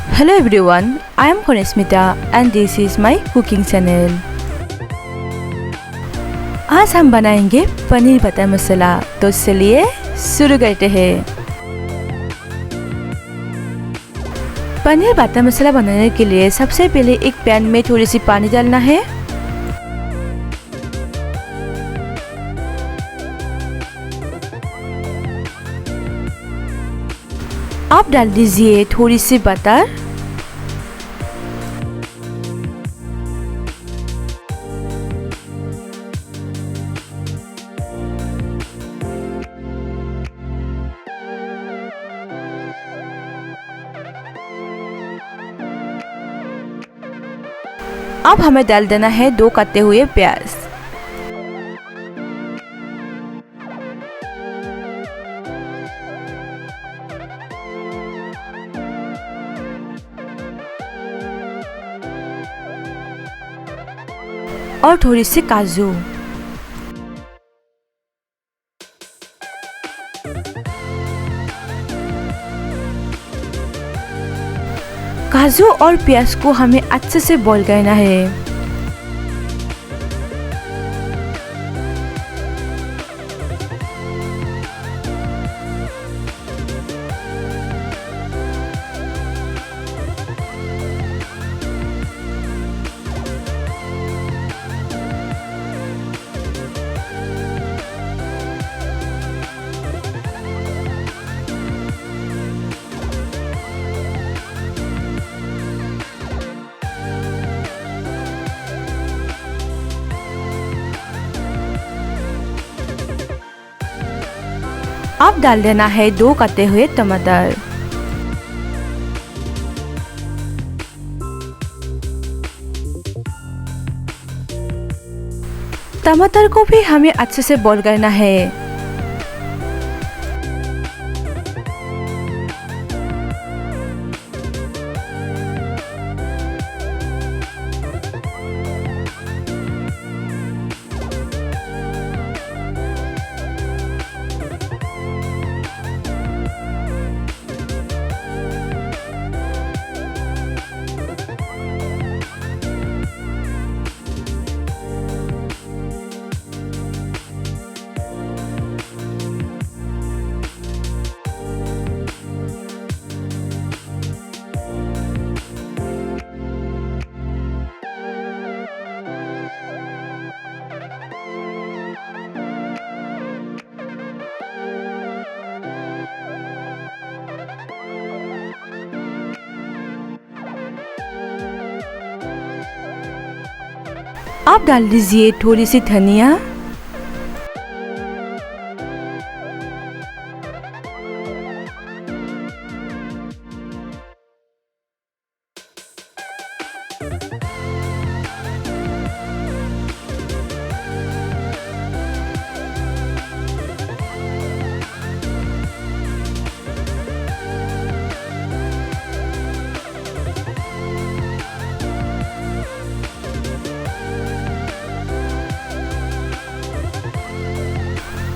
Hello everyone, I am Khanismita and this is my cooking channel। आज हम बनाएंगे paneer butter मसाला। तो चलिए शुरू करते हैं। पनीर बटर मसाला बनाने के लिए सबसे पहले एक पैन में थोड़ी सी पानी डालना है। अब डाल दीजिए थोड़ी सी बटर, अब हमें डाल देना है 2 कटे हुए प्याज। और थोड़ी सी काजू। काजू और प्याज को हमें अच्छे से बॉईल करना है। अब डाल देना है 2 कटे हुए टमाटर। टमाटर को भी हमें अच्छे से बॉईल करना है। अब डाल दीजिए थोड़ी सी धनिया,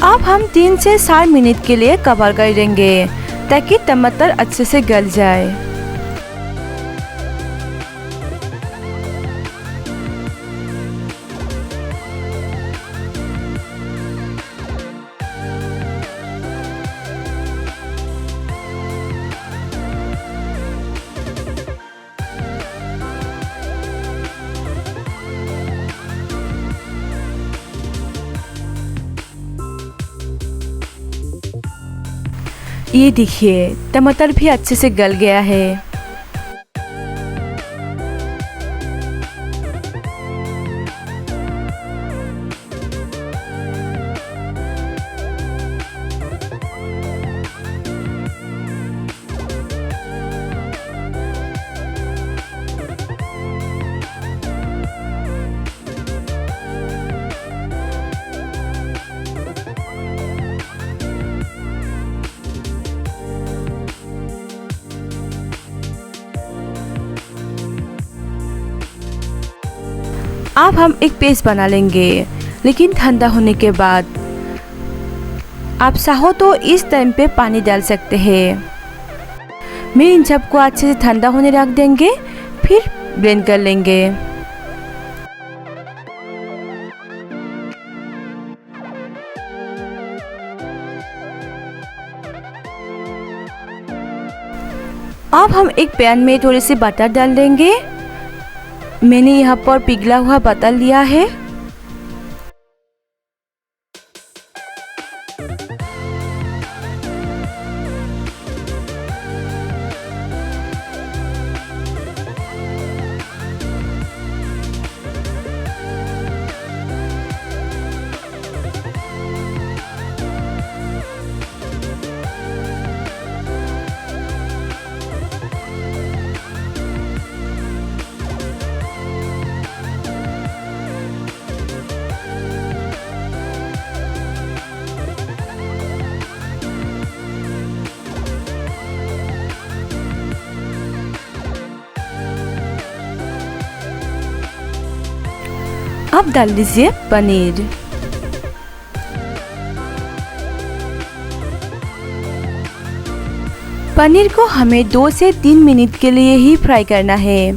अब हम 3 से 4 मिनट के लिए कवर कर देंगे ताकि टमाटर अच्छे से गल जाए। ये देखिए टमाटर भी अच्छे से गल गया है। अब हम एक पेस्ट बना लेंगे, लेकिन ठंडा होने के बाद। आप चाहो तो इस टाइम पे पानी डाल सकते हैं। मैं इन सबको अच्छे से ठंडा होने रख देंगे, फिर ब्लेंड कर लेंगे। अब हम एक पैन में थोड़ी सी बटर डाल देंगे। मैंने यहाँ पर पिघला हुआ बटर लिया है। अब डाल दीजिए पनीर। पनीर को हमें 2 से 3 मिनट के लिए ही फ्राई करना है।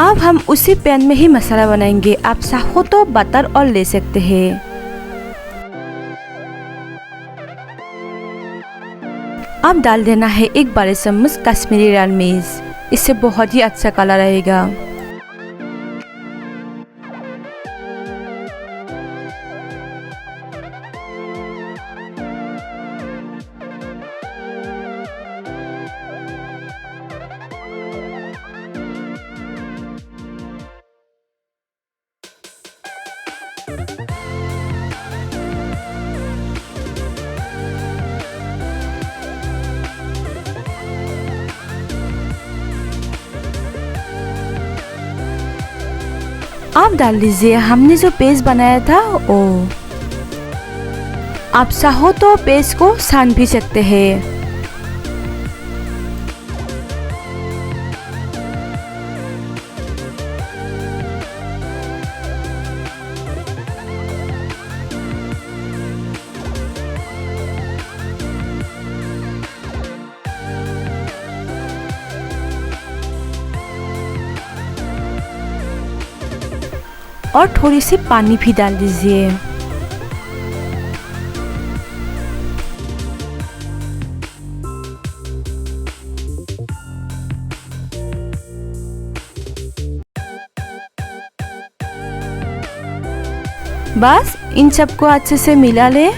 अब हम उसी पैन में ही मसाला बनाएंगे। आप चाहो तो बटर और ले सकते हैं। अब डाल देना है 1 बड़े चम्मच कश्मीरी लाल मिर्च। इससे बहुत ही अच्छा कलर आएगा। अब डाल दीजिए हमने जो पेस्ट बनाया था वो। आप चाहो तो पेस्ट को सान भी सकते हैं। और थोड़ी सी पानी भी डाल दीजिए। बस इन सबको अच्छे से मिला ले।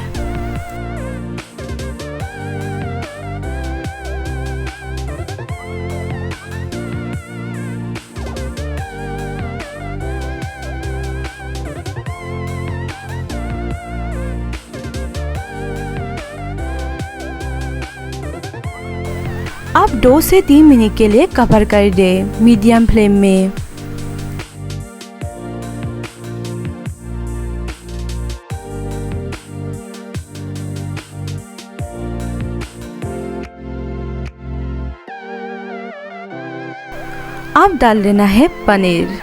अब 2 से 3 मिनट के लिए कवर कर दे मीडियम फ्लेम में। अब डाल देना है पनीर।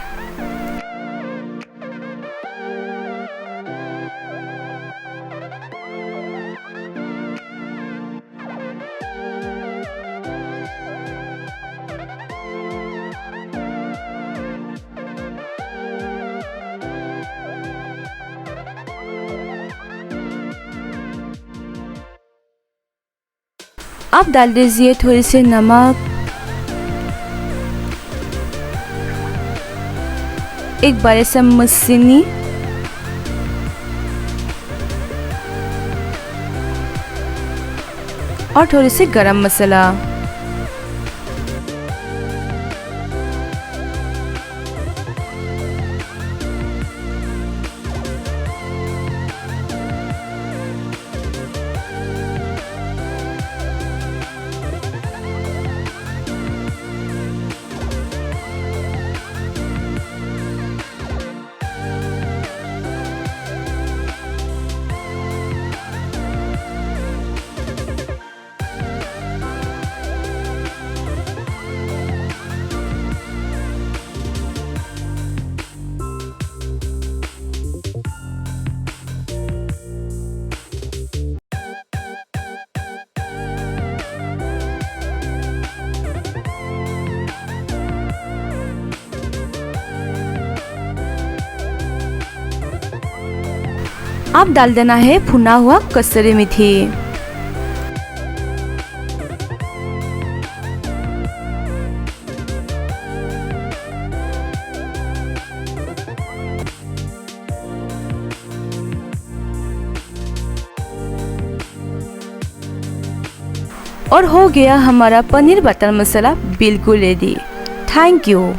अब डाल दीजिए थोड़ी सी नमक, एक बड़े चम्मच चीनी और थोड़ी सी गरम मसाला। अब डाल देना है भुना हुआ कसूरी मेथी। और हो गया हमारा पनीर बटर मसाला बिल्कुल रेडी। Thank you.